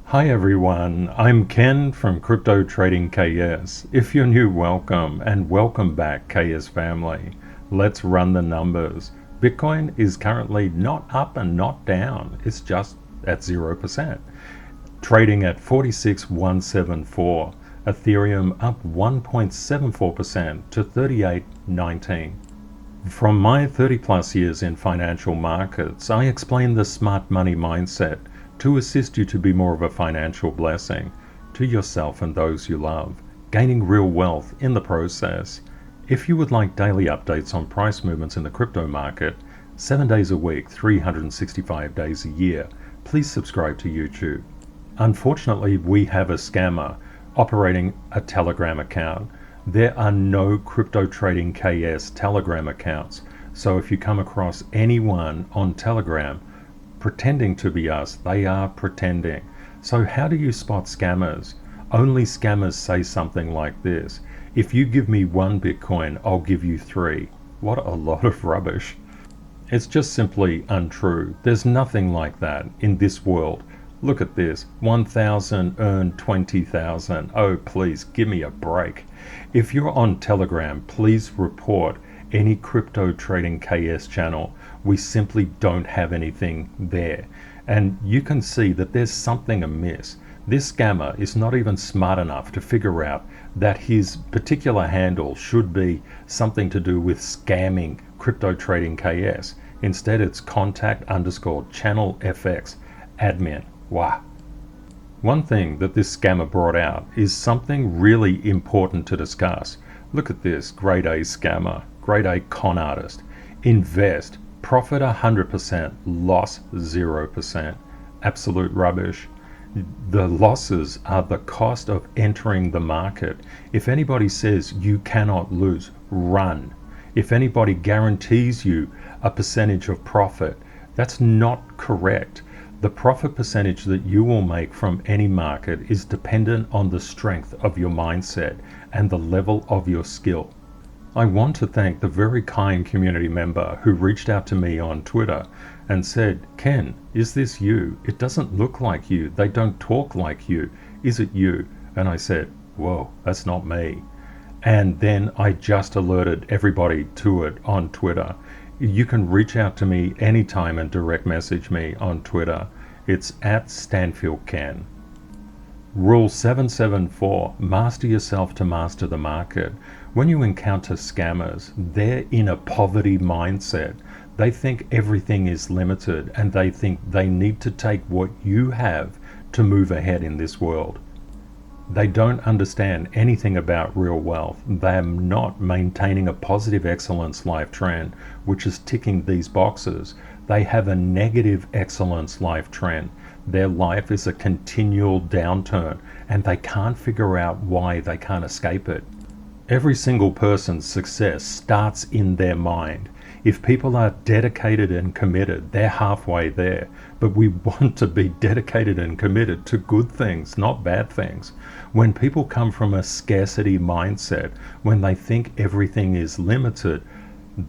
Hi everyone, I'm Ken from CryptoTradingKS. If you're new, welcome, and welcome back KS family. Let's run the numbers. Bitcoin is currently not up and not down, it's just at 0%. Trading at 46,174. Ethereum up 1.74% to 38.19. From my 30 plus years in financial markets, I explain the smart money mindset to assist you to be more of a financial blessing to yourself and those you love, gaining real wealth in the process. If you would like daily updates on price movements in the crypto market, 7 days a week, 365 days a year, please subscribe to YouTube. Unfortunately, we have a scammer operating a Telegram account. There are no CryptoTradingKS Telegram accounts, so if you come across anyone on Telegram pretending to be us, they are pretending. So how do you spot scammers? Only scammers say something like this: if you give me 1 Bitcoin, I'll give you 3. What a lot of rubbish. It's just simply untrue. There's nothing like that in this world. Look at this, 1,000 earn 20,000. Oh, please give me a break. If you're on Telegram, please report any CryptoTradingKS channel. We simply don't have anything there. And you can see that there's something amiss. This scammer is not even smart enough to figure out that his particular handle should be something to do with scamming CryptoTradingKS. Instead, it's contact_channelfx admin. Wow. One thing that this scammer brought out is something really important to discuss. Look at this, grade A scammer, grade A con artist. Invest, profit 100%, loss 0%. Absolute rubbish. The losses are the cost of entering the market. If anybody says you cannot lose, run. If anybody guarantees you a percentage of profit, that's not correct. The profit percentage that you will make from any market is dependent on the strength of your mindset and the level of your skill. I want to thank the very kind community member who reached out to me on Twitter and said, "Ken, is this you? It doesn't look like you. They don't talk like you. Is it you?" And I said, "Whoa, that's not me." And then I just alerted everybody to it on Twitter. You can reach out to me anytime and direct message me on Twitter. It's at Standfield Ken. Rule 774, master yourself to master the market. When you encounter scammers, they're in a poverty mindset. They think everything is limited and they think they need to take what you have to move ahead in this world. They don't understand anything about real wealth. They are not maintaining a positive excellence life trend, which is ticking these boxes. They have a negative excellence life trend. Their life is a continual downturn, and they can't figure out why. They can't escape it. Every single person's success starts in their mind. If people are dedicated and committed, they're halfway there. But we want to be dedicated and committed to good things, not bad things. When people come from a scarcity mindset, when they think everything is limited,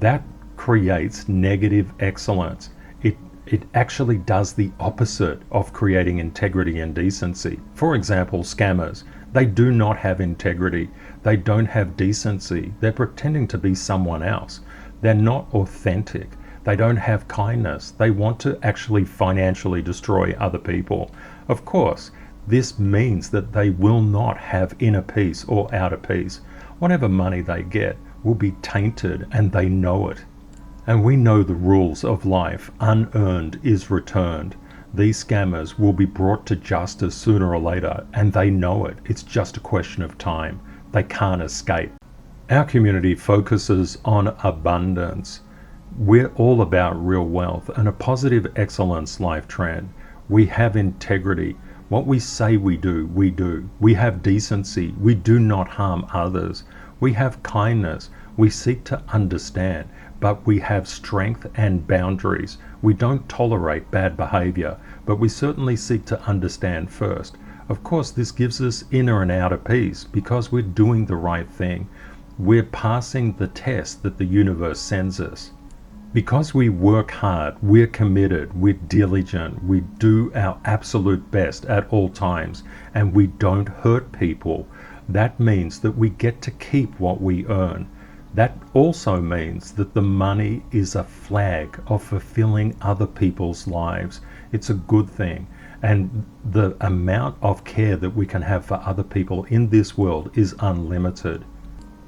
that creates negative excellence. It actually does the opposite of creating integrity and decency. For example, scammers. They do not have integrity. They don't have decency. They're pretending to be someone else. They're not authentic. They don't have kindness. They want to actually financially destroy other people. Of course, this means that they will not have inner peace or outer peace. Whatever money they get will be tainted, and they know it. And we know the rules of life. Unearned is returned. These scammers will be brought to justice sooner or later, and they know it. It's just a question of time. They can't escape. Our community focuses on abundance. We're all about real wealth and a positive excellence life trend. We have integrity. What we say we do, we do. We have decency. We do not harm others. We have kindness. We seek to understand, but we have strength and boundaries. We don't tolerate bad behavior, but we certainly seek to understand first. Of course, this gives us inner and outer peace because we're doing the right thing. We're passing the test that the universe sends us. Because we work hard, we're committed, we're diligent, we do our absolute best at all times, and we don't hurt people. That means that we get to keep what we earn. That also means that the money is a flag of fulfilling other people's lives. It's a good thing. And the amount of care that we can have for other people in this world is unlimited.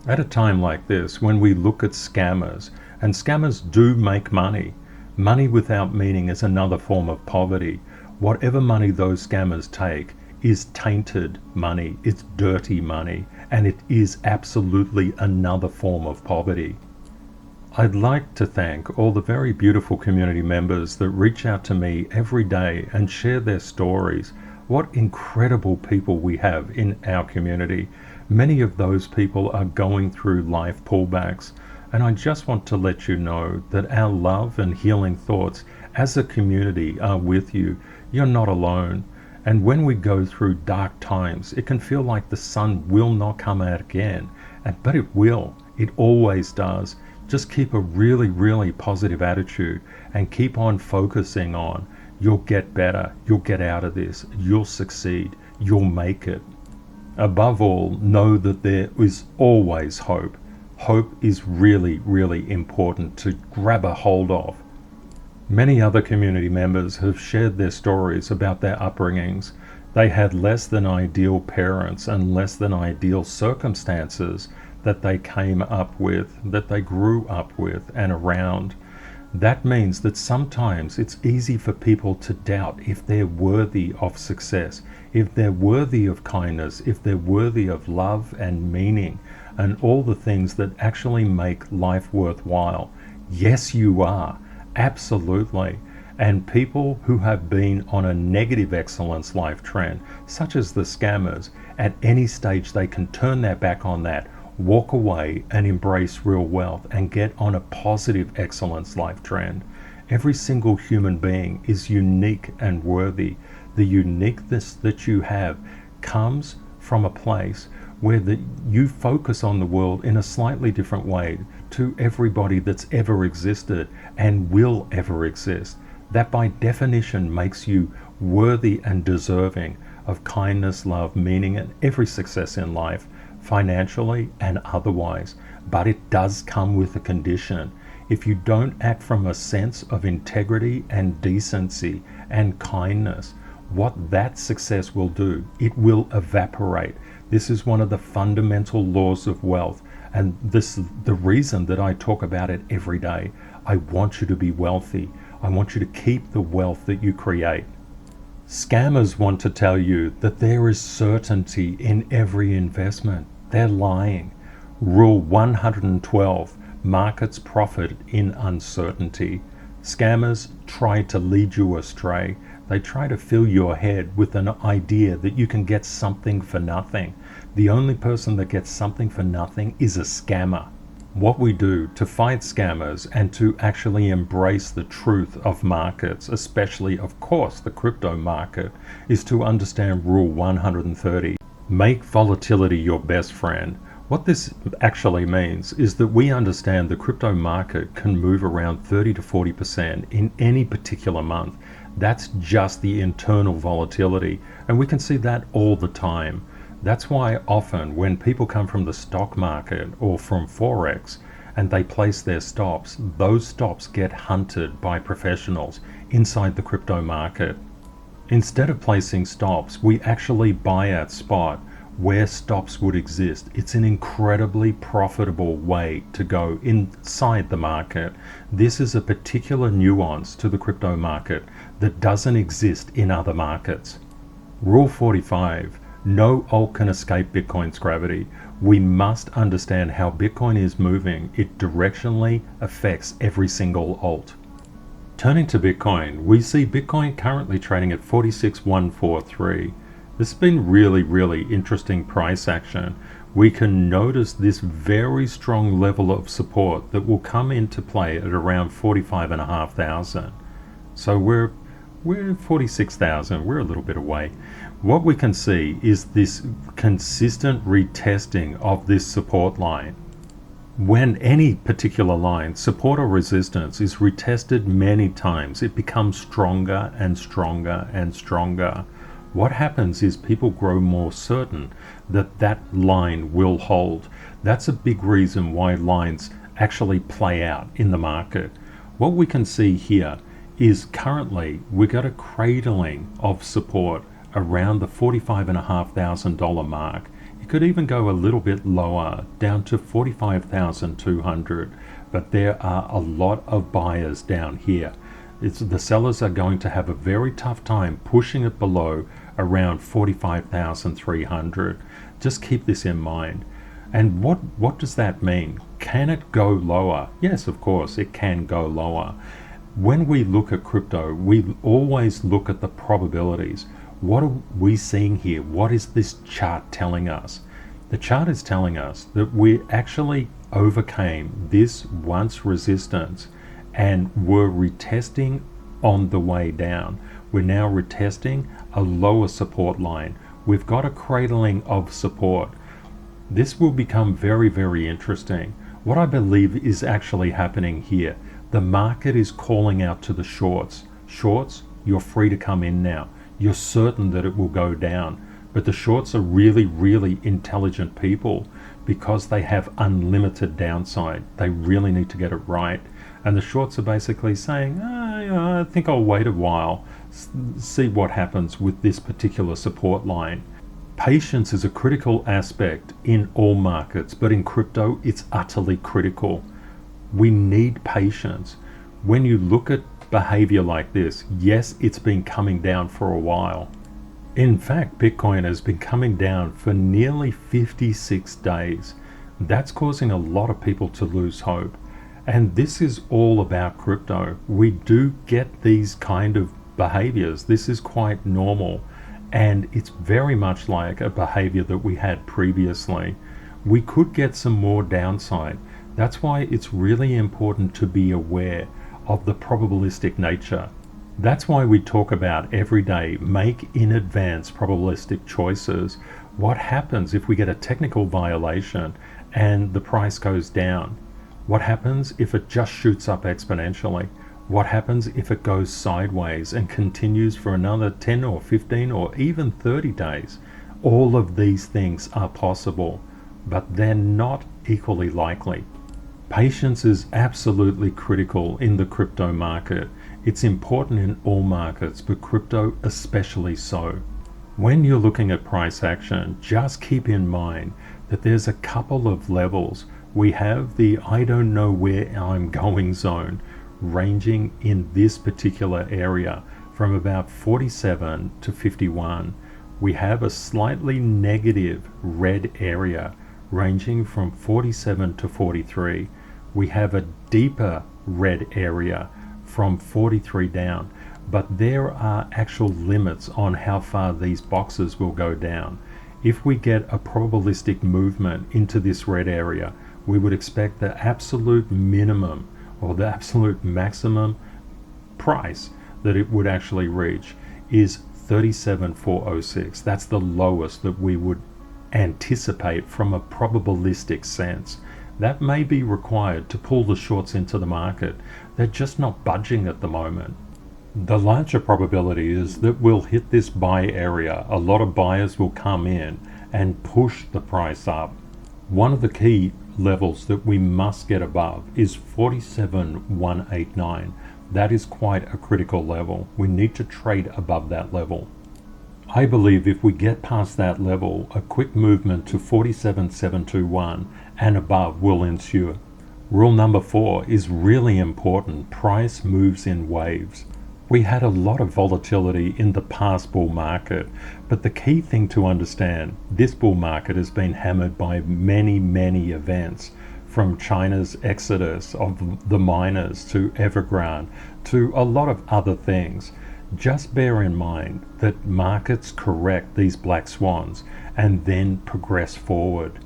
At a time like this, when we look at scammers, and scammers do make money, money without meaning is another form of poverty. Whatever money those scammers take is tainted money, it's dirty money, and it is absolutely another form of poverty. I'd like to thank all the very beautiful community members that reach out to me every day and share their stories. What incredible people we have in our community. Many of those people are going through life pullbacks, and I just want to let you know that our love and healing thoughts as a community are with you. You're not alone. And when we go through dark times, it can feel like the sun will not come out again, but it will. It always does. Just keep a really, really positive attitude and keep on focusing on you'll get better, you'll get out of this, you'll succeed, you'll make it. Above all, know that there is always hope. Hope is really, really important to grab a hold of. Many other community members have shared their stories about their upbringings. They had less than ideal parents and less than ideal circumstances that they came up with, that they grew up with and around. That means that sometimes it's easy for people to doubt if they're worthy of success, if they're worthy of kindness, if they're worthy of love and meaning and all the things that actually make life worthwhile. Yes, you are. Absolutely. And people who have been on a negative excellence life trend, such as the scammers, at any stage they can turn their back on that, walk away and embrace real wealth and get on a positive excellence life trend. Every single human being is unique and worthy. The uniqueness that you have comes from a place where you focus on the world in a slightly different way to everybody that's ever existed and will ever exist. That by definition makes you worthy and deserving of kindness, love, meaning, and every success in life, financially and otherwise. But it does come with a condition. If you don't act from a sense of integrity and decency and kindness, what that success will do, it will evaporate. This is one of the fundamental laws of wealth, and this is the reason that I talk about it every day. I want you to be wealthy. I want you to keep the wealth that you create. Scammers want to tell you that there is certainty in every investment. They're lying. Rule 112, markets profit in uncertainty. Scammers try to lead you astray. They try to fill your head with an idea that you can get something for nothing. The only person that gets something for nothing is a scammer. What we do to fight scammers and to actually embrace the truth of markets, especially of course the crypto market, is to understand Rule 130. Make volatility your best friend. What this actually means is that we understand the crypto market can move around 30 to 40% in any particular month. That's just the internal volatility, and we can see that all the time. That's why often when people come from the stock market or from Forex and they place their stops, those stops get hunted by professionals inside the crypto market. Instead of placing stops, we actually buy at spot where stops would exist. It's an incredibly profitable way to go inside the market. This is a particular nuance to the crypto market that doesn't exist in other markets. Rule 45. No alt can escape Bitcoin's gravity. We must understand how Bitcoin is moving. It directionally affects every single alt. Turning to Bitcoin, we see Bitcoin currently trading at 46,143. This has been really interesting price action. We can notice this very strong level of support that will come into play at around 45,500. So we're 46,000, we're a little bit away. What we can see is this consistent retesting of this support line. When any particular line, support or resistance, is retested many times, it becomes stronger and stronger and stronger. What happens is people grow more certain that that line will hold. That's a big reason why lines actually play out in the market. What we can see here is currently we got a cradling of support around the $45,500 mark. It could even go a little bit lower, down to 45,200, but there are a lot of buyers down here. The sellers are going to have a very tough time pushing it below around 45,300. Just keep this in mind. And what does that mean? Can it go lower? Yes, of course, it can go lower. When we look at crypto, we always look at the probabilities. What are we seeing here? What is this chart telling us? The chart is telling us that we actually overcame this once resistance and were retesting on the way down. We're now retesting a lower support line. We've got a cradling of support. This will become very, very interesting. What I believe is actually happening here, the market is calling out to the shorts. Shorts, you're free to come in now. You're certain that it will go down. But the shorts are really, really intelligent people because they have unlimited downside. They really need to get it right. And the shorts are basically saying, I think I'll wait a while, see what happens with this particular support line. Patience is a critical aspect in all markets, but in crypto, it's utterly critical. We need patience. When you look at behavior like this, yes, it's been coming down for a while. In fact, Bitcoin has been coming down for nearly 56 days. That's causing a lot of people to lose hope. And this is all about crypto. We do get these kind of behaviors. This is quite normal. And it's very much like a behavior that we had previously. We could get some more downside. That's why it's really important to be aware of the probabilistic nature. That's why we talk about every day, make in advance probabilistic choices. What happens if we get a technical violation and the price goes down? What happens if it just shoots up exponentially? What happens if it goes sideways and continues for another 10 or 15 or even 30 days? All of these things are possible, but they're not equally likely. Patience is absolutely critical in the crypto market. It's important in all markets, but crypto especially so. When you're looking at price action, just keep in mind that there's a couple of levels. We have the I don't know where I'm going zone ranging in this particular area from about 47 to 51. We have a slightly negative red area ranging from 47 to 43. We have a deeper red area from 43 down, but there are actual limits on how far these boxes will go down. If we get a probabilistic movement into this red area, we would expect the absolute minimum or the absolute maximum price that it would actually reach is 37,406. That's the lowest that we would anticipate from a probabilistic sense. That may be required to pull the shorts into the market. They're just not budging at the moment. The larger probability is that we'll hit this buy area. A lot of buyers will come in and push the price up. One of the key levels that we must get above is 47,189. That is quite a critical level. We need to trade above that level. I believe if we get past that level, a quick movement to 47,721 and above will ensue. Rule number 4 is really important. Price moves in waves. We had a lot of volatility in the past bull market, but the key thing to understand, this bull market has been hammered by many, many events, from China's exodus of the miners to Evergrande to a lot of other things. Just bear in mind that markets correct these black swans and then progress forward.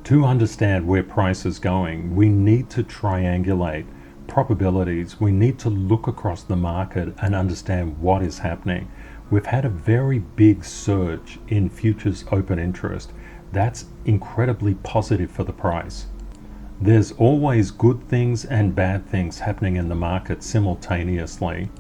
To understand where price is going, we need to triangulate probabilities. We need to look across the market and understand what is happening. We've had a very big surge in futures open interest. That's incredibly positive for the price. There's always good things and bad things happening in the market simultaneously.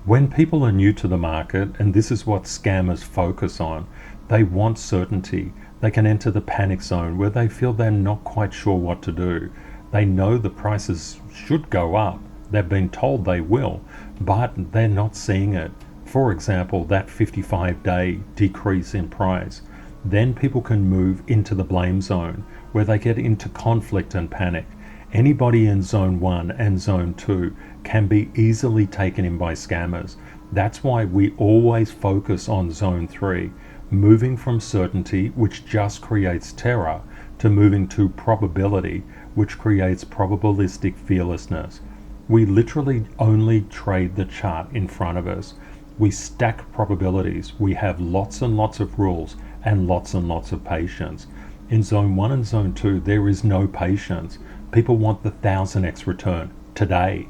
When people are new to the market, and this is what scammers focus on, they want certainty. They can enter the panic zone where they feel they're not quite sure what to do. They know the prices should go up. They've been told they will, but they're not seeing it. For example, that 55-day decrease in price. Then people can move into the blame zone where they get into conflict and panic. Anybody in zone 1 and zone 2 can be easily taken in by scammers. That's why we always focus on zone 3, moving from certainty, which just creates terror, to moving to probability, which creates probabilistic fearlessness. We literally only trade the chart in front of us. We stack probabilities. We have lots and lots of rules and lots of patience. In zone 1 and zone 2, there is no patience. People want the 1000x return today.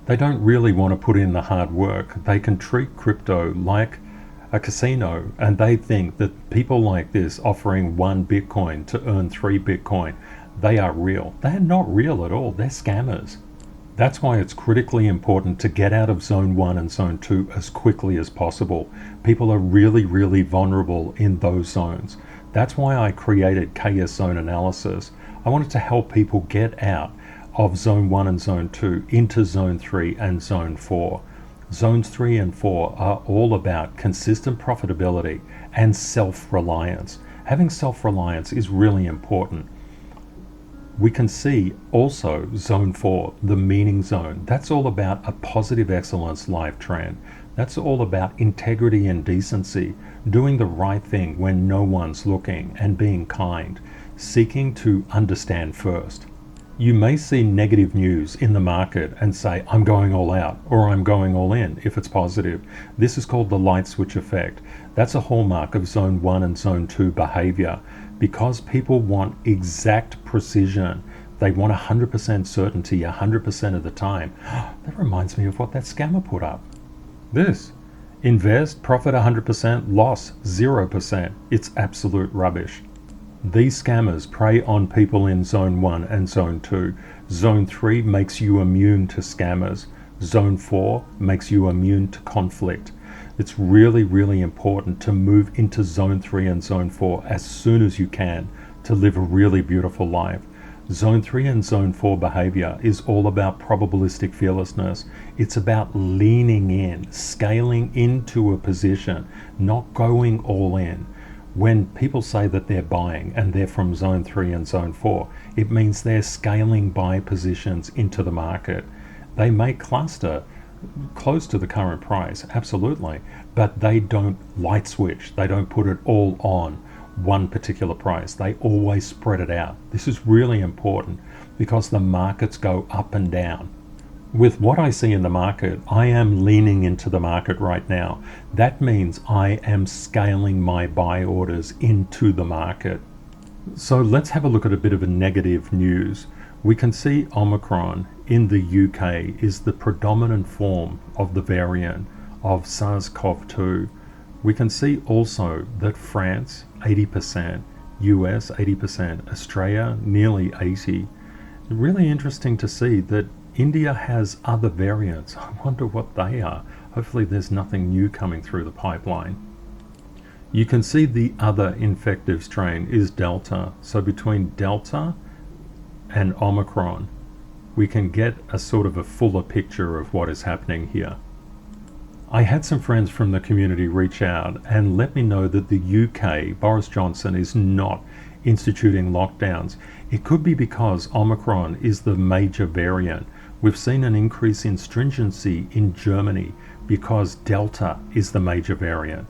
They don't really want to put in the hard work. They can treat crypto like a casino, and they think that people like this offering 1 Bitcoin to earn 3 Bitcoin, they are real. They're not real at all. They're scammers. That's why it's critically important to get out of zone 1 and zone 2 as quickly as possible. People are really vulnerable in those zones. That's why I created KS Zone Analysis. I wanted to help people get out of zone 1 and zone 2 into zone 3 and zone 4. Zones 3 and 4 are all about consistent profitability and self-reliance. Having self-reliance is really important. We can see also zone 4, the meaning zone. That's all about a positive excellence life trend. That's all about integrity and decency, doing the right thing when no one's looking and being kind, seeking to understand first. You may see negative news in the market and say, I'm going all out, or I'm going all in if it's positive. This is called the light switch effect. That's a hallmark of zone 1 and zone 2 behavior. Because people want exact precision, they want 100% certainty 100% of the time. That reminds me of what that scammer put up. This. Invest, profit 100%, loss 0%. It's absolute rubbish. These scammers prey on people in zone 1 and zone 2. Zone 3 makes you immune to scammers. Zone 4 makes you immune to conflict. It's really important to move into zone 3 and zone 4 as soon as you can to live a really beautiful life. Zone 3 and zone 4 behavior is all about probabilistic fearlessness. It's about leaning in, scaling into a position, not going all in. When people say that they're buying and they're from zone 3 and zone 4, it means they're scaling buy positions into the market. They may cluster close to the current price, absolutely, but they don't light switch. They don't put it all on one particular price. They always spread it out. This is really important because the markets go up and down. With what I see in the market, I am leaning into the market right now. That means I am scaling my buy orders into the market. So let's have a look at a bit of a negative news. We can see Omicron in the UK is the predominant form of the variant of SARS-CoV-2. We can see also that France 80%, US 80%, Australia nearly 80%. Really interesting to see that India has other variants. I wonder what they are. Hopefully there's nothing new coming through the pipeline. You can see the other infective strain is Delta. So between Delta and Omicron, we can get a sort of a fuller picture of what is happening here. I had some friends from the community reach out and let me know that the UK, Boris Johnson, is not instituting lockdowns. It could be because Omicron is the major variant. We've seen an increase in stringency in Germany because Delta is the major variant.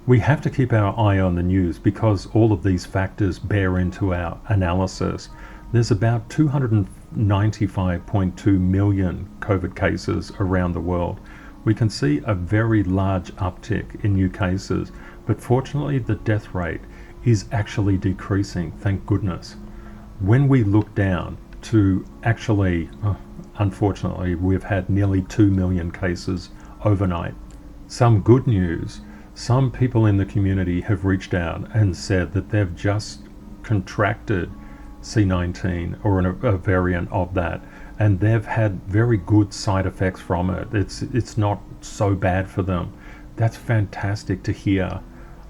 We have to keep our eye on the news because all of these factors bear into our analysis. There's about 295.2 million COVID cases around the world. We can see a very large uptick in new cases, but fortunately the death rate is actually decreasing, thank goodness. When we look down to actually, unfortunately, we've had nearly 2 million cases overnight. Some good news. Some people in the community have reached out and said that they've just contracted C19 or a variant of that, and they've had very good side effects from it. It's not so bad for them. That's fantastic to hear.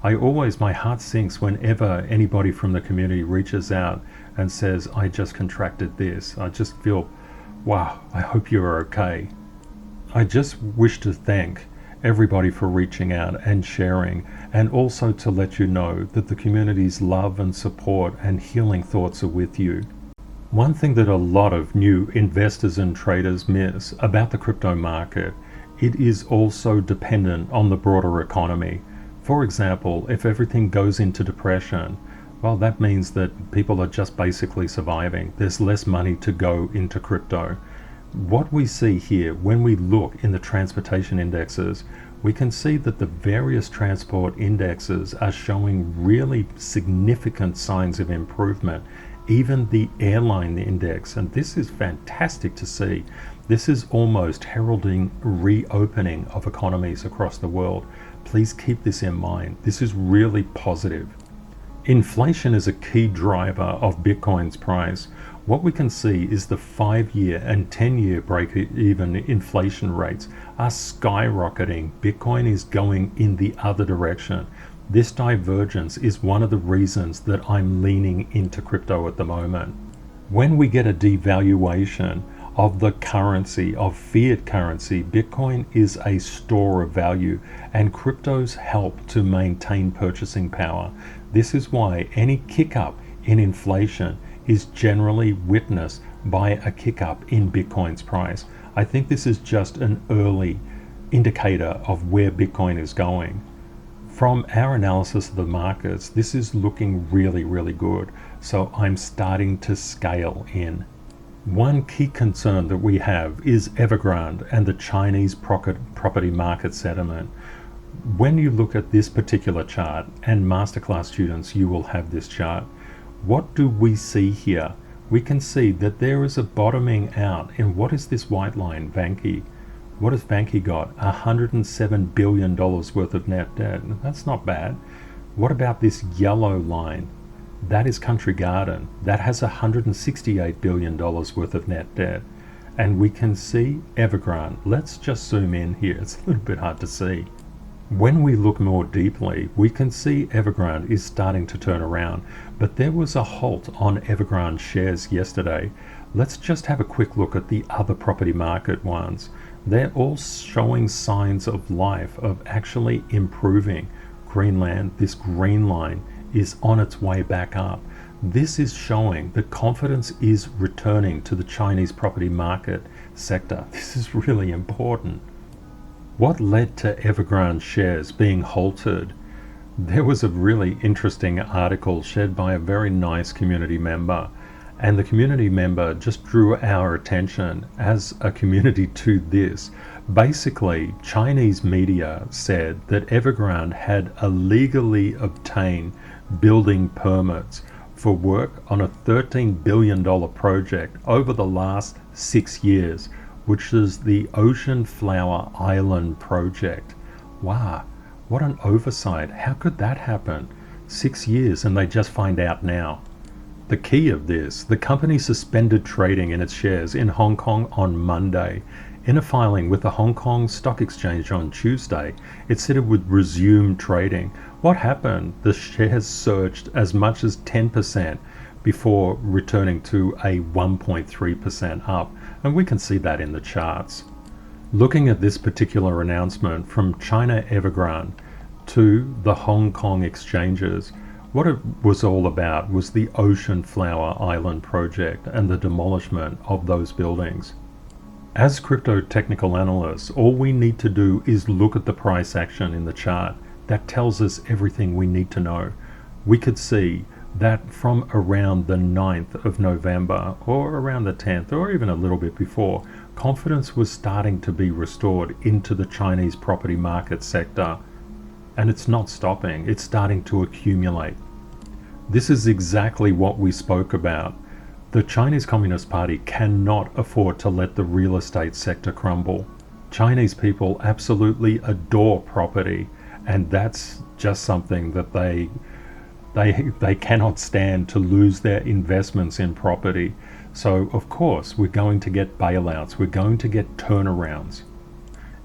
My heart sinks whenever anybody from the community reaches out and says, I just contracted this. I just feel, wow, I hope you're okay. I just wish to thank everybody for reaching out and sharing, and also to let you know that the community's love and support and healing thoughts are with you. One thing that a lot of new investors and traders miss about the crypto market, it is also dependent on the broader economy. For example, if everything goes into depression, well, that means that people are just basically surviving. There's less money to go into crypto. What we see here, when we look in the transportation indexes, we can see that the various transport indexes are showing really significant signs of improvement. Even the airline index, and this is fantastic to see. This is almost heralding reopening of economies across the world. Please keep this in mind. This is really positive. Inflation is a key driver of Bitcoin's price. What we can see is the 5-year and 10-year break-even inflation rates are skyrocketing. Bitcoin is going in the other direction. This divergence is one of the reasons that I'm leaning into crypto at the moment. When we get a devaluation of the currency, of fiat currency, Bitcoin is a store of value, and cryptos help to maintain purchasing power. This is why any kick up in inflation is generally witnessed by a kick up in Bitcoin's price. I think this is just an early indicator of where Bitcoin is going. From our analysis of the markets, this is looking really, really good. So I'm starting to scale in. One key concern that we have is Evergrande and the Chinese property market sentiment. When you look at this particular chart, and Masterclass students, you will have this chart, what do we see here? We can see that there is a bottoming out in what is this white line, Vanke? What has Vanke got? $107 billion worth of net debt. That's not bad. What about this yellow line? That is Country Garden. That has $168 billion worth of net debt. And we can see Evergrande. Let's just zoom in here. It's a little bit hard to see. When we look more deeply, we can see Evergrande is starting to turn around. But there was a halt on Evergrande shares yesterday. Let's just have a quick look at the other property market ones. They're all showing signs of life, of actually improving. Greenland, this green line, is on its way back up. This is showing that confidence is returning to the Chinese property market sector. This is really important. What led to Evergrande shares being halted? There was a really interesting article shared by a very nice community member, and the community member just drew our attention as a community to this. Basically, Chinese media said that Evergrande had illegally obtained building permits for work on a $13 billion project over the last 6 years, which is the Ocean Flower Island project. Wow, what an oversight. How could that happen? 6 years and they just find out now. The key of this, the company suspended trading in its shares in Hong Kong on Monday. In a filing with the Hong Kong Stock Exchange on Tuesday, it said it would resume trading. What happened? The shares surged as much as 10% before returning to a 1.3% up, and we can see that in the charts. Looking at this particular announcement from China Evergrande to the Hong Kong exchanges, what it was all about was the Ocean Flower Island project and the demolishment of those buildings. As crypto technical analysts, all we need to do is look at the price action in the chart. That tells us everything we need to know. We could see that from around the 9th of November or around the 10th or even a little bit before, confidence was starting to be restored into the Chinese property market sector. And it's not stopping, it's starting to accumulate. This is exactly what we spoke about. The Chinese Communist Party cannot afford to let the real estate sector crumble. Chinese people absolutely adore property, and that's just something that they They cannot stand to lose their investments in property. So of course we're going to get bailouts, we're going to get turnarounds.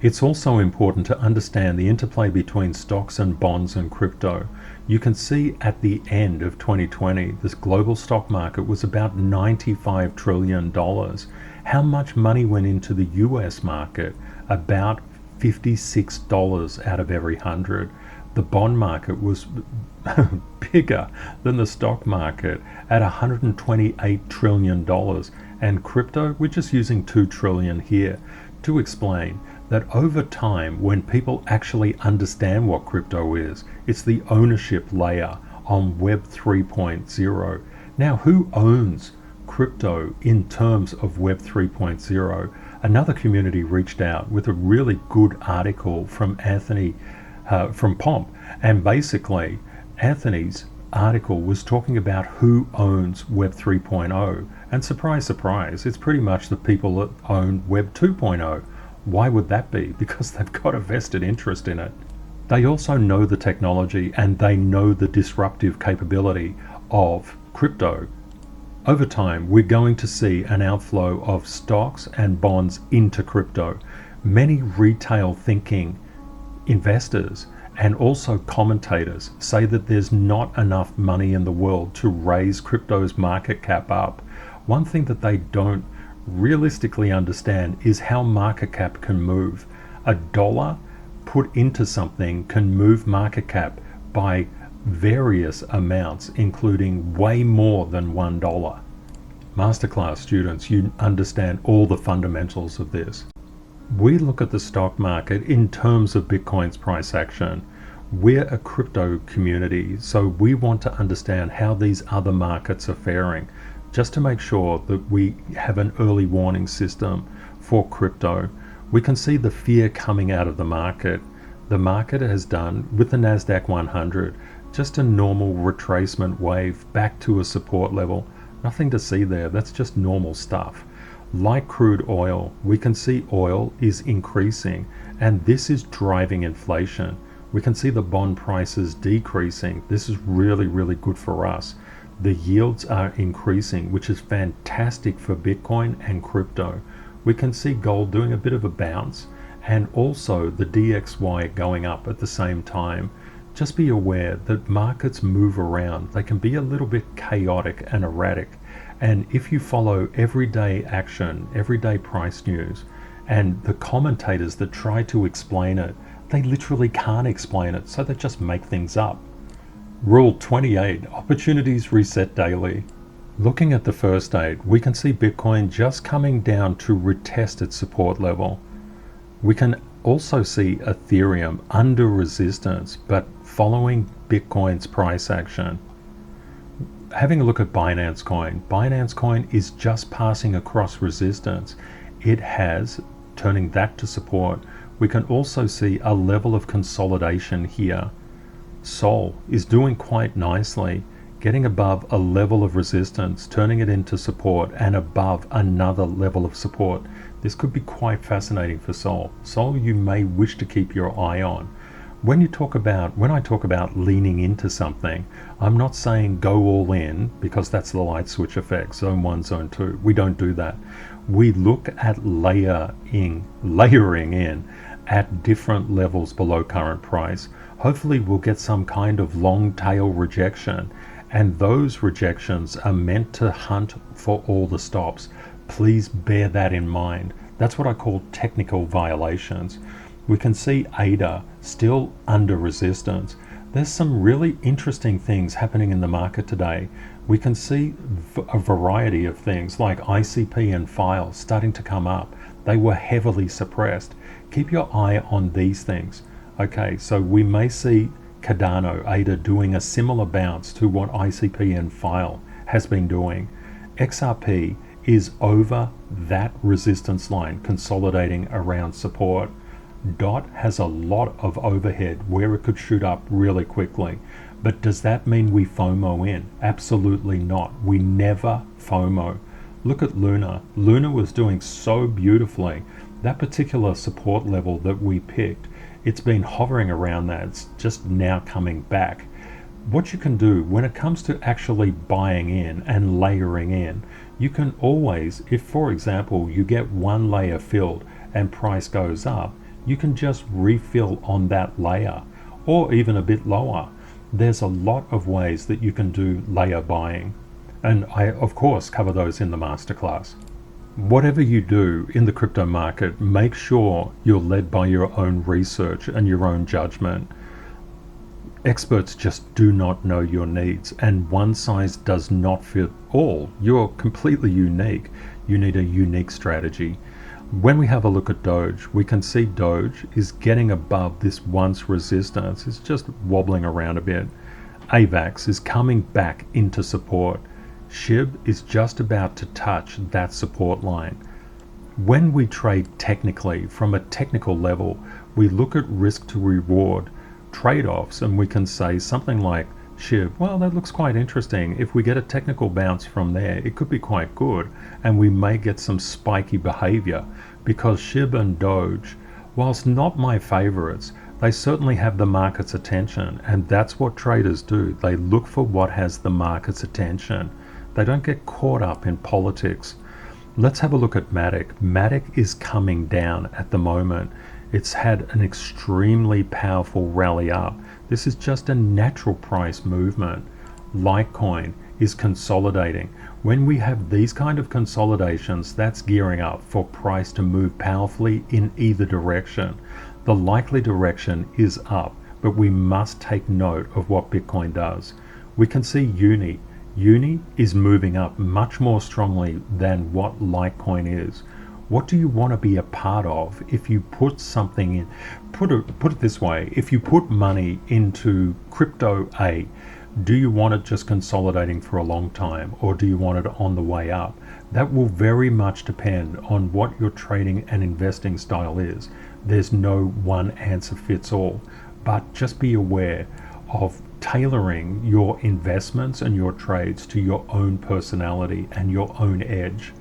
It's also important to understand the interplay between stocks and bonds and crypto. You can see at the end of 2020, this global stock market was about $95 trillion. How much money went into the US market? About $56 out of every 100. The bond market was bigger than the stock market at $128 trillion. And crypto, we're just using 2 trillion here to explain that over time, when people actually understand what crypto is, it's the ownership layer on Web 3.0. Now, who owns crypto in terms of Web 3.0? Another community reached out with a really good article from Anthony from Pomp, and basically Anthony's article was talking about who owns Web 3.0, and surprise, surprise, it's pretty much the people that own Web 2.0. Why would that be? Because they've got a vested interest in it. They also know the technology and they know the disruptive capability of crypto. Over time, we're going to see an outflow of stocks and bonds into crypto. Many retail thinking investors and also commentators say that there's not enough money in the world to raise crypto's market cap up. One thing that they don't realistically understand is how market cap can move. $1 put into something can move market cap by various amounts, including way more than $1. Masterclass students, you understand all the fundamentals of this. We look at the stock market in terms of Bitcoin's price action. We're a crypto community, so we want to understand how these other markets are faring, just to make sure that we have an early warning system for crypto. We can see the fear coming out of the market. The market has done, with the NASDAQ 100, just a normal retracement wave back to a support level. Nothing to see there, that's just normal stuff. Like crude oil, we can see oil is increasing, and this is driving inflation. We can see the bond prices decreasing. This is really, really good for us. The yields are increasing, which is fantastic for Bitcoin and crypto. We can see gold doing a bit of a bounce, and also the DXY going up at the same time. Just be aware that markets move around. They can be a little bit chaotic and erratic. And if you follow everyday action, everyday price news, and the commentators that try to explain it, they literally can't explain it, so they just make things up. Rule 28, opportunities reset daily. Looking at the first 8, we can see Bitcoin just coming down to retest its support level. We can also see Ethereum under resistance, but following Bitcoin's price action. Having a look at Binance Coin is just passing across resistance. It has, turning that to support. We can also see a level of consolidation here. Sol is doing quite nicely, getting above a level of resistance, turning it into support, and above another level of support. This could be quite fascinating for Sol. Sol you may wish to keep your eye on. When I talk about leaning into something, I'm not saying go all in, because that's the light switch effect, zone 1, zone 2. We don't do that. We look at layering in at different levels below current price. Hopefully we'll get some kind of long tail rejection, and those rejections are meant to hunt for all the stops. Please bear that in mind. That's what I call technical violations. We can see ADA still under resistance. There's some really interesting things happening in the market today. We can see a variety of things like ICP and FILE starting to come up. They were heavily suppressed. Keep your eye on these things. Okay, so we may see Cardano, ADA doing a similar bounce to what ICP and FILE has been doing. XRP is over that resistance line, consolidating around support. DOT has a lot of overhead where it could shoot up really quickly. But does that mean we FOMO in? Absolutely not. We never FOMO. Look at Luna. Luna was doing so beautifully. That particular support level that we picked, it's been hovering around that. It's just now coming back. What you can do when it comes to actually buying in and layering in, you can always, if for example you get one layer filled and price goes up, you can just refill on that layer or even a bit lower. There's a lot of ways that you can do layer buying, and I of course cover those in the masterclass. Whatever you do in the crypto market, make sure you're led by your own research and your own judgment. Experts just do not know your needs, and one size does not fit all. You're completely unique. You need a unique strategy. When we have a look at Doge, we can see Doge is getting above this once resistance. It's just wobbling around a bit. AVAX is coming back into support. SHIB is just about to touch that support line. When we trade technically, from a technical level, we look at risk to reward trade-offs, and we can say something like SHIB, well, that looks quite interesting. If we get a technical bounce from there, it could be quite good, and we may get some spiky behavior, because SHIB and Doge, whilst not my favorites, they certainly have the market's attention, and that's what traders do. They look for what has the market's attention. They don't get caught up in politics. Let's have a look at Matic. Matic is coming down at the moment. It's had an extremely powerful rally up. This is just a natural price movement. Litecoin is consolidating. When we have these kind of consolidations, that's gearing up for price to move powerfully in either direction. The likely direction is up, but we must take note of what Bitcoin does. We can see Uni. Uni is moving up much more strongly than what Litecoin is. What do you want to be a part of if you put something in? Put it this way, if you put money into crypto A, do you want it just consolidating for a long time, or do you want it on the way up? That will very much depend on what your trading and investing style is. There's no one answer fits all, but just be aware of tailoring your investments and your trades to your own personality and your own edge.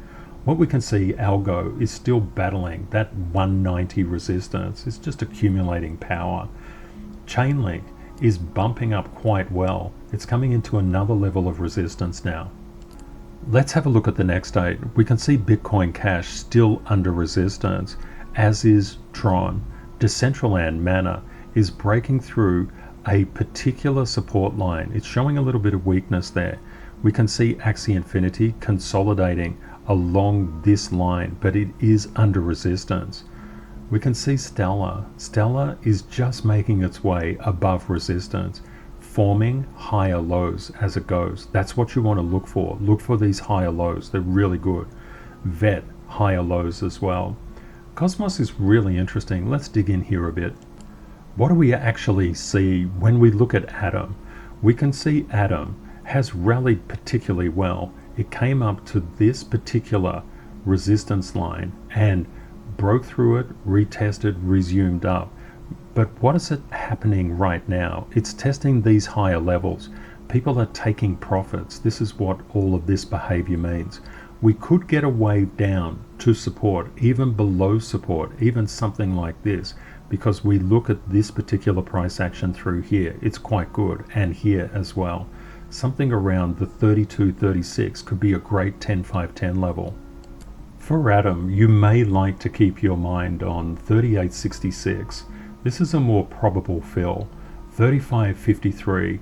What we can see, Algo is still battling that 190 resistance. It's just accumulating power. Chainlink is bumping up quite well. It's coming into another level of resistance now. Let's have a look at the next date. We can see Bitcoin Cash still under resistance, as is Tron. Decentraland Mana is breaking through a particular support line. It's showing a little bit of weakness there. We can see Axie Infinity consolidating along this line, but it is under resistance. We can see Stellar. Stellar is just making its way above resistance, forming higher lows as it goes. That's what you want to look for. Look for these higher lows. They're really good. VET, higher lows as well. Cosmos is really interesting. Let's dig in here a bit. What do we actually see when we look at Atom? We can see Atom has rallied particularly well. It came up to this particular resistance line and broke through it, retested, resumed up. But what is it happening right now? It's testing these higher levels. People are taking profits. This is what all of this behavior means. We could get a wave down to support, even below support, even something like this, because we look at this particular price action through here. It's quite good, and here as well. Something around the 32.36 could be a great 10-5-10 level. For Atom, you may like to keep your mind on 38.66. This is a more probable fill. 35.53.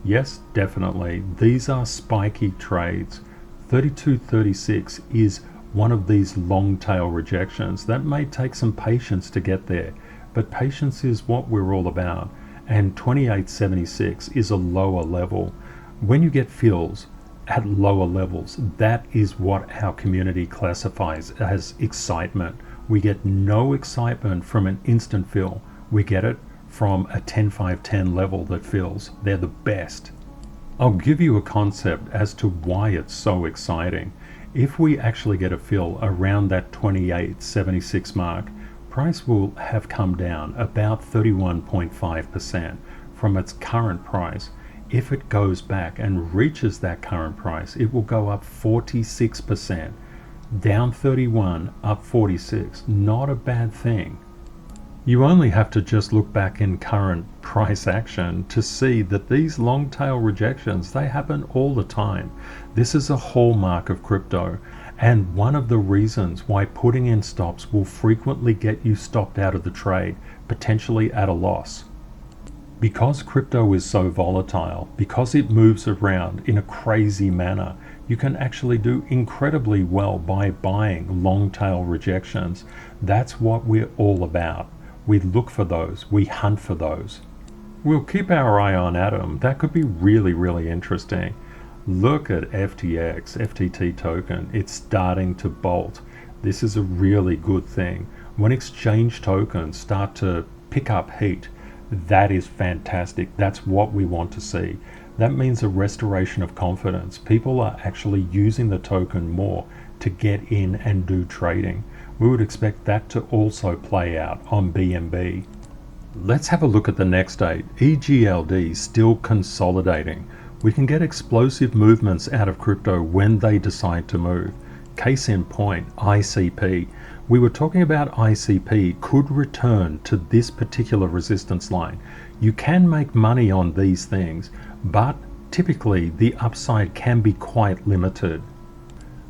Yes, definitely. These are spiky trades. 32.36 is one of these long tail rejections. That may take some patience to get there, but patience is what we're all about. And 28.76 is a lower level. When you get fills at lower levels, that is what our community classifies as excitement. We get no excitement from an instant fill. We get it from a 10-5-10 level that fills. They're the best. I'll give you a concept as to why it's so exciting. If we actually get a fill around that 28.76 mark, price will have come down about 31.5% from its current price. If it goes back and reaches that current price, it will go up 46%. Down 31, up 46. Not a bad thing. You only have to just look back in current price action to see that these long tail rejections, they happen all the time. This is a hallmark of crypto, and one of the reasons why putting in stops will frequently get you stopped out of the trade, potentially at a loss. Because crypto is so volatile, because it moves around in a crazy manner, you can actually do incredibly well by buying long tail rejections. That's what we're all about. We look for those, we hunt for those. We'll keep our eye on Atom. That could be really, really interesting. Look at FTX, FTT token. It's starting to bolt. This is a really good thing. When exchange tokens start to pick up heat, that is fantastic. That's what we want to see. That means a restoration of confidence. People are actually using the token more to get in and do trading. We would expect that to also play out on BNB. Let's have a look at the next date. EGLD still consolidating. We can get explosive movements out of crypto when they decide to move. Case in point, ICP. We were talking about ICP could return to this particular resistance line. You can make money on these things, but typically the upside can be quite limited.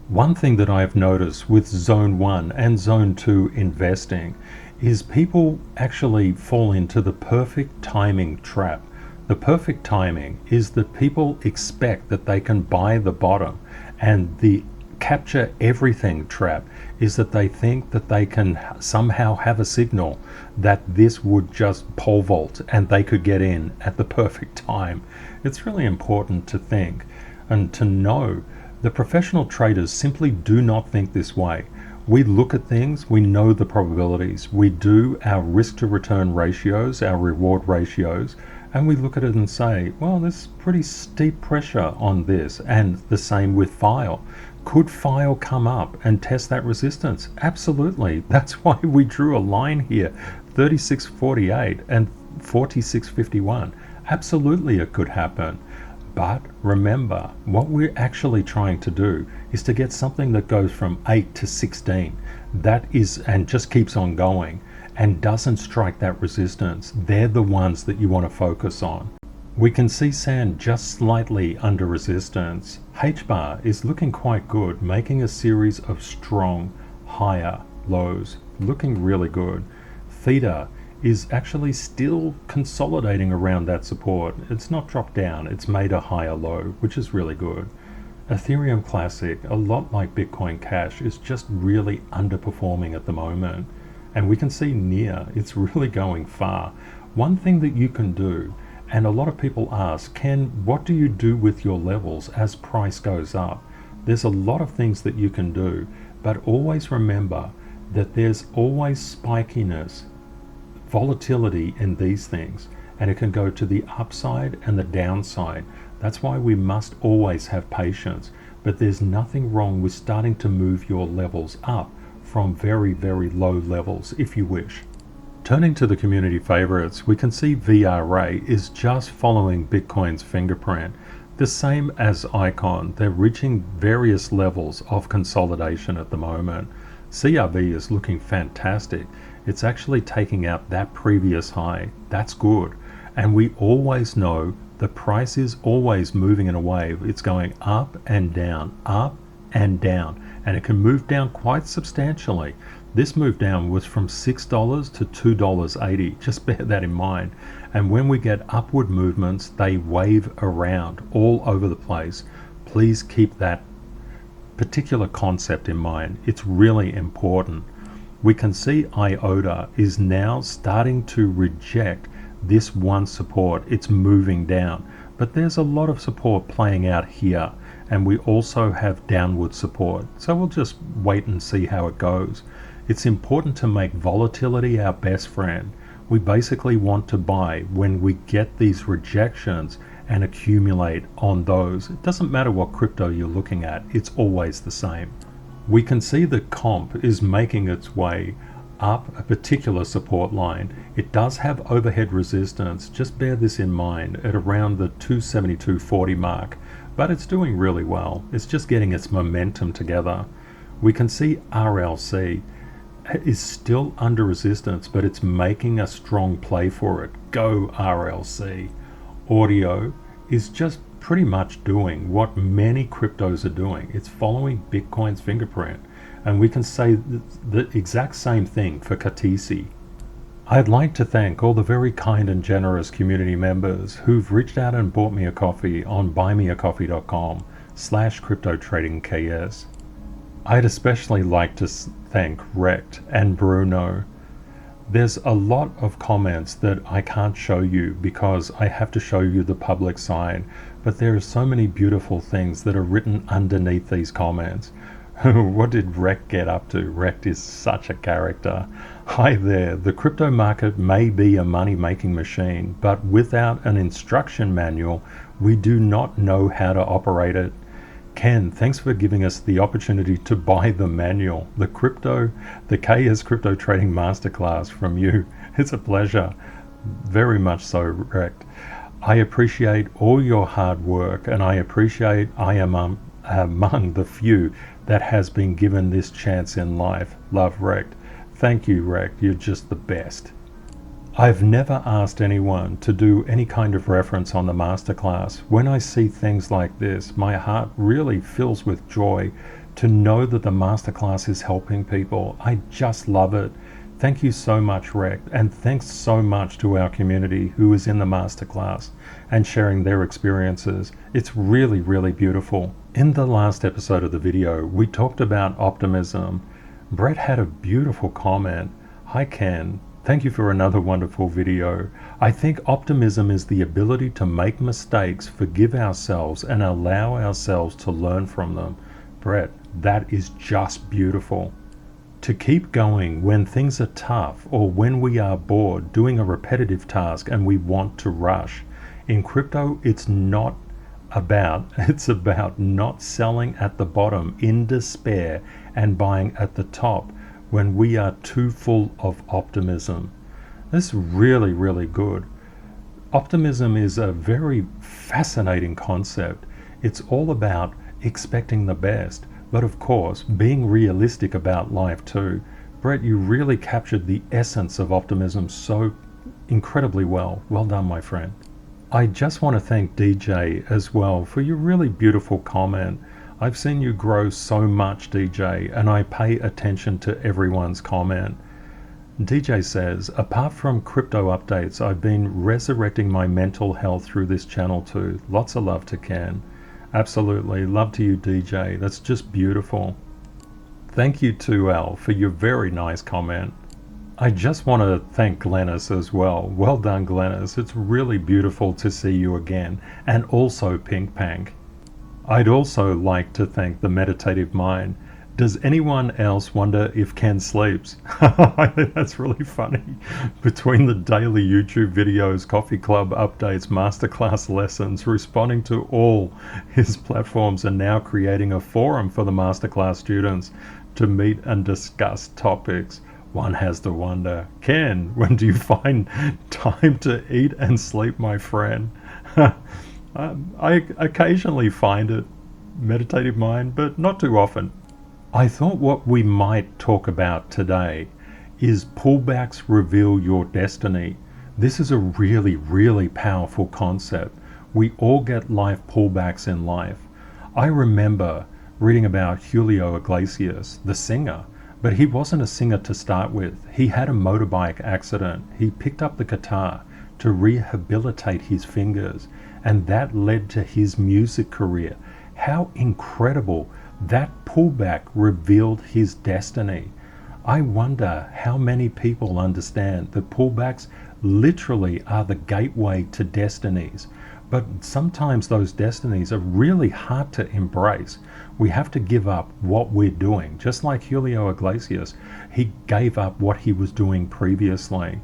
One thing that I've noticed with Zone 1 and Zone 2 investing is people actually fall into the perfect timing trap. The perfect timing is that people expect that they can buy the bottom, and the capture everything trap is that they think that they can somehow have a signal that this would just pole vault and they could get in at the perfect time. It's really important to think and to know the professional traders simply do not think this way. We look at things, we know the probabilities, we do our risk to return ratios, our reward ratios, and we look at it and say, well, there's pretty steep pressure on this, and the same with file. Could file come up and test that resistance? Absolutely. That's why we drew a line here, 36.48 and 46.51. Absolutely it could happen. But remember, what we're actually trying to do is to get something that goes from 8 to 16. That is, and just keeps on going and doesn't strike that resistance. They're the ones that you want to focus on. We can see sand just slightly under resistance. H-bar is looking quite good, making a series of strong, higher lows, looking really good. Theta is actually still consolidating around that support. It's not dropped down, it's made a higher low, which is really good. Ethereum Classic, a lot like Bitcoin Cash, is just really underperforming at the moment. And we can see near, it's really going far. One thing that you can do, and a lot of people ask, what do you do with your levels as price goes up? There's a lot of things that you can do, but always remember that there's always spikiness, volatility in these things, and it can go to the upside and the downside. That's why we must always have patience, but there's nothing wrong with starting to move your levels up from very, very low levels if you wish. Turning to the community favorites, we can see VRA is just following Bitcoin's fingerprint. The same as Icon, they're reaching various levels of consolidation at the moment. CRV is looking fantastic. It's actually taking out that previous high. That's good. And we always know the price is always moving in a wave. It's going up and down, and it can move down quite substantially. This move down was from $6 to $2.80. Just bear that in mind. And when we get upward movements, they wave around all over the place. Please keep that particular concept in mind. It's really important. We can see IOTA is now starting to reject this one support. It's moving down, but there's a lot of support playing out here, and we also have downward support. So we'll just wait and see how it goes. It's important to make volatility our best friend. We basically want to buy when we get these rejections and accumulate on those. It doesn't matter what crypto you're looking at, it's always the same. We can see that comp is making its way up a particular support line. It does have overhead resistance, just bear this in mind, at around the 272.40 mark, but it's doing really well. It's just getting its momentum together. We can see RLC is still under resistance, but it's making a strong play for it. Go RLC. Audio is just pretty much doing what many cryptos are doing. It's following Bitcoin's fingerprint. And we can say the exact same thing for Katisi. I'd like to thank all the very kind and generous community members who've reached out and bought me a coffee on buymeacoffee.com/CryptoTradingKS. I'd especially like to thank Rect and Bruno. There's a lot of comments that I can't show you because I have to show you the public sign, but there are so many beautiful things that are written underneath these comments. What did Rect get up to? Rect is such a character. Hi there, the crypto market may be a money-making machine, but without an instruction manual, we do not know how to operate it. Ken, thanks for giving us the opportunity to buy the manual, the KS Crypto Trading Masterclass from you. It's a pleasure. Very much so, Rect. I appreciate all your hard work, and I appreciate I am among the few that has been given this chance in life. Love, Rect. Thank you, Rect. You're just the best. I've never asked anyone to do any kind of reference on the masterclass. When I see things like this, my heart really fills with joy to know that the masterclass is helping people. I just love it. Thank you so much, Rect, and thanks so much to our community who is in the masterclass and sharing their experiences. It's really, really beautiful. In the last episode of the video, we talked about optimism. Brett had a beautiful comment. Hi, Ken. Thank you for another wonderful video. I think optimism is the ability to make mistakes, forgive ourselves, and allow ourselves to learn from them. Brett, that is just beautiful. To keep going when things are tough or when we are bored doing a repetitive task and we want to rush. In crypto, it's about not selling at the bottom in despair and buying at the top when we are too full of optimism. This is really, really good. Optimism is a very fascinating concept. It's all about expecting the best, but of course, being realistic about life too. Brett, you really captured the essence of optimism so incredibly well. Well done, my friend. I just want to thank DJ as well for your really beautiful comment. I've seen you grow so much, DJ, and I pay attention to everyone's comment. DJ says, apart from crypto updates, I've been resurrecting my mental health through this channel too. Lots of love to Ken. Absolutely. Love to you, DJ. That's just beautiful. Thank you to Al for your very nice comment. I just want to thank Glennis as well. Well done, Glennis. It's really beautiful to see you again. And also Pink Pank. I'd also like to thank the Meditative Mind. Does anyone else wonder if Ken sleeps? That's really funny. Between the daily YouTube videos, coffee club updates, masterclass lessons, responding to all his platforms, and now creating a forum for the masterclass students to meet and discuss topics, one has to wonder, Ken, when do you find time to eat and sleep, my friend? I occasionally find it, Meditative Mind, but not too often. I thought what we might talk about today is pullbacks reveal your destiny. This is a really, really powerful concept. We all get life pullbacks in life. I remember reading about Julio Iglesias, the singer, but he wasn't a singer to start with. He had a motorbike accident. He picked up the guitar to rehabilitate his fingers, and that led to his music career. How incredible! That pullback revealed his destiny. I wonder how many people understand that pullbacks literally are the gateway to destinies, but sometimes those destinies are really hard to embrace. We have to give up what we're doing. Just like Julio Iglesias, he gave up what he was doing previously.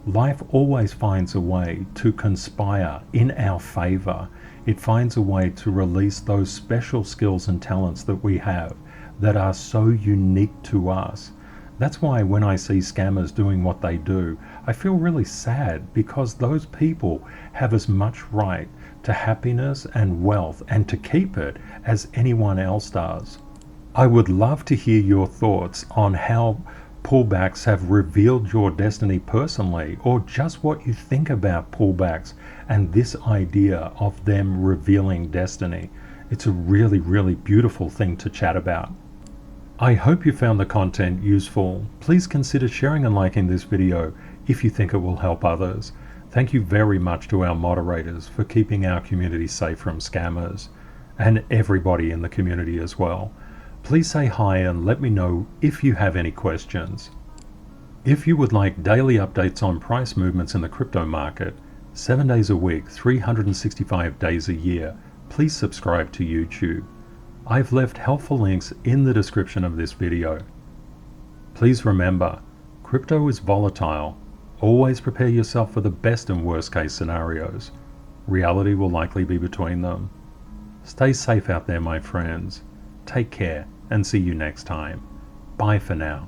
Life always finds a way to conspire in our favor. It finds a way to release those special skills and talents that we have that are so unique to us. That's why when I see scammers doing what they do, I feel really sad, because those people have as much right to happiness and wealth and to keep it as anyone else does. I would love to hear your thoughts on how pullbacks have revealed your destiny personally, or just what you think about pullbacks and this idea of them revealing destiny. It's a really, really beautiful thing to chat about. I hope you found the content useful. Please consider sharing and liking this video if you think it will help others. Thank you very much to our moderators for keeping our community safe from scammers, and everybody in the community as well. Please say hi and let me know if you have any questions. If you would like daily updates on price movements in the crypto market, 7 days a week, 365 days a year, please subscribe to YouTube. I've left helpful links in the description of this video. Please remember, crypto is volatile. Always prepare yourself for the best and worst case scenarios. Reality will likely be between them. Stay safe out there, my friends. Take care and see you next time. Bye for now.